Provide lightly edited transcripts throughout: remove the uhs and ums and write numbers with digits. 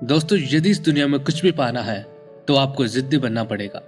दोस्तों, यदि इस दुनिया में कुछ भी पाना है तो आपको जिद्दी बनना पड़ेगा।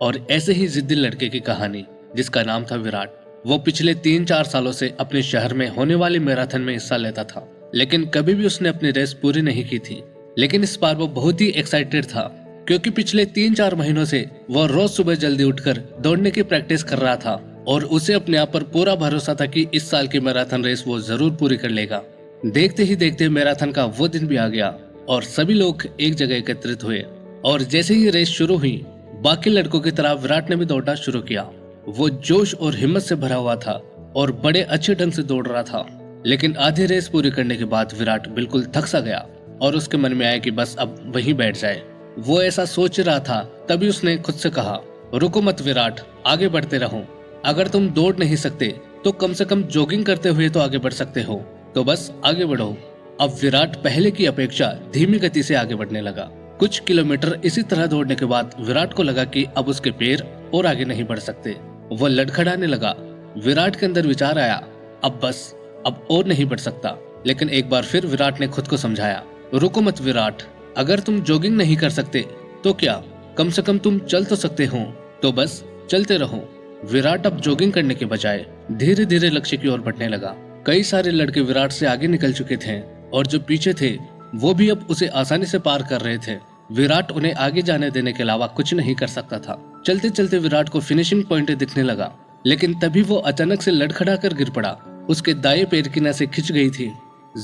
और ऐसे ही जिद्दी लड़के की कहानी, जिसका नाम था विराट। वो पिछले 3-4 सालों से अपने शहर में होने वाली मैराथन में हिस्सा लेता था, लेकिन कभी भी उसने अपनी रेस पूरी नहीं की थी। लेकिन इस बार वो बहुत ही एक्साइटेड था, क्योंकि पिछले 3-4 महीनों से वो रोज सुबह जल्दी उठकर दौड़ने की प्रैक्टिस कर रहा था और उसे अपने आप पर पूरा भरोसा था कि इस साल की मैराथन रेस वो जरूर पूरी कर लेगा। देखते ही देखते मैराथन का वो दिन भी आ गया और सभी लोग एक जगह एकत्रित हुए। और जैसे ही रेस शुरू हुई, बाकी लड़कों की तरह विराट ने भी दौड़ना शुरू किया। वो जोश और हिम्मत से भरा हुआ था और बड़े अच्छे ढंग से दौड़ रहा था। लेकिन आधी रेस पूरी करने के बाद विराट बिल्कुल थक सा गया और उसके मन में आया कि बस अब वहीं बैठ जाए। वो ऐसा सोच रहा था, तभी उसने खुद से कहा, रुको मत विराट, आगे बढ़ते रहो। अगर तुम दौड़ नहीं सकते तो कम से कम जॉगिंग करते हुए तो आगे बढ़ सकते हो, तो बस आगे बढ़ो। अब विराट पहले की अपेक्षा धीमी गति से आगे बढ़ने लगा। कुछ किलोमीटर इसी तरह दौड़ने के बाद विराट को लगा कि अब उसके पैर और आगे नहीं बढ़ सकते। वो लड़खड़ाने लगा। विराट के अंदर विचार आया, अब बस, अब और नहीं बढ़ सकता। लेकिन एक बार फिर विराट ने खुद को समझाया, रुको मत विराट, अगर तुम जॉगिंग नहीं कर सकते तो क्या, कम से कम तुम चल तो सकते हो, तो बस चलते रहो। विराट अब जॉगिंग करने के बजाय धीरे धीरे लक्ष्य की ओर बढ़ने लगा। कई सारे लड़के विराट से आगे निकल चुके थे और जो पीछे थे वो भी अब उसे आसानी से पार कर रहे थे। विराट उन्हें आगे जाने देने के अलावा कुछ नहीं कर सकता था। चलते चलते विराट को फिनिशिंग पॉइंट दिखने लगा, लेकिन तभी वो अचानक से लड़खड़ा कर गिर पड़ा। उसके दाएं पैर की नसें खिंच गई थी।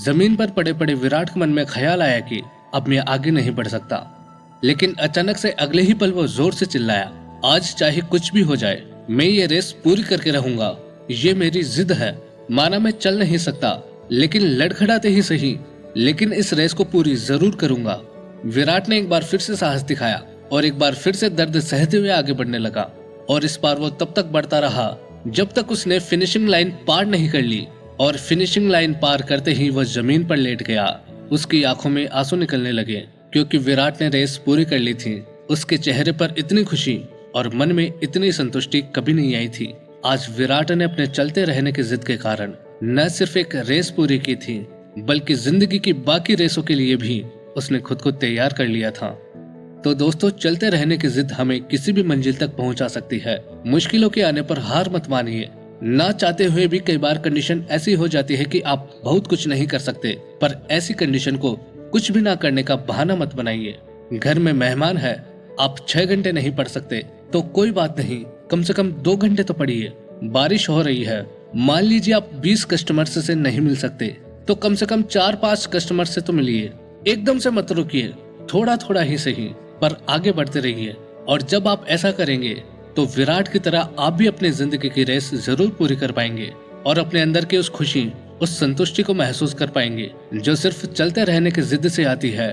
जमीन पर पड़े पड़े विराट के मन में ख्याल आया कि अब मैं आगे नहीं बढ़ सकता। लेकिन अचानक से अगले ही पल वो जोर से चिल्लाया, आज चाहे कुछ भी हो जाए, मैं ये रेस पूरी करके रहूंगा। ये मेरी जिद है। माना मैं चल नहीं सकता, लेकिन लड़खड़ाते ही सही, लेकिन इस रेस को पूरी जरूर करूंगा। विराट ने एक बार फिर से साहस दिखाया और एक बार फिर से दर्द सहते हुए आगे बढ़ने लगा। और इस बार वो तब तक बढ़ता रहा जब तक उसने फिनिशिंग लाइन पार नहीं कर ली। और फिनिशिंग लाइन पार करते ही वह जमीन पर लेट गया। उसकी आंखों में आंसू निकलने लगे, क्योंकि विराट ने रेस पूरी कर ली थी। उसके चेहरे पर इतनी खुशी और मन में इतनी संतुष्टि कभी नहीं आई थी। आज विराट ने अपने चलते रहने की जिद के कारण न सिर्फ एक रेस पूरी की थी, बल्कि जिंदगी की बाकी रेसों के लिए भी उसने खुद को तैयार कर लिया था। तो दोस्तों, चलते रहने की जिद हमें किसी भी मंजिल तक पहुंचा सकती है। मुश्किलों के आने पर हार मत मानिए। ना चाहते हुए भी कई बार कंडीशन ऐसी हो जाती है कि आप बहुत कुछ नहीं कर सकते, पर ऐसी कंडीशन को कुछ भी ना करने का बहाना मत बनाइए। घर में मेहमान है, आप 6 घंटे नहीं पढ़ सकते तो कोई बात नहीं, कम से कम 2 घंटे तो पढ़िए। बारिश हो रही है, मान लीजिए आप 20 कस्टमर से नहीं मिल सकते तो कम से कम 4-5 कस्टमर से तो मिलिए। एकदम से मत रुकिए, थोड़ा थोड़ा ही सही, पर आगे बढ़ते रहिए। और जब आप ऐसा करेंगे तो विराट की तरह आप भी अपनी जिंदगी की रेस जरूर पूरी कर पाएंगे और अपने अंदर की उस खुशी, उस संतुष्टि को महसूस कर पाएंगे जो सिर्फ चलते रहने की जिद से आती है।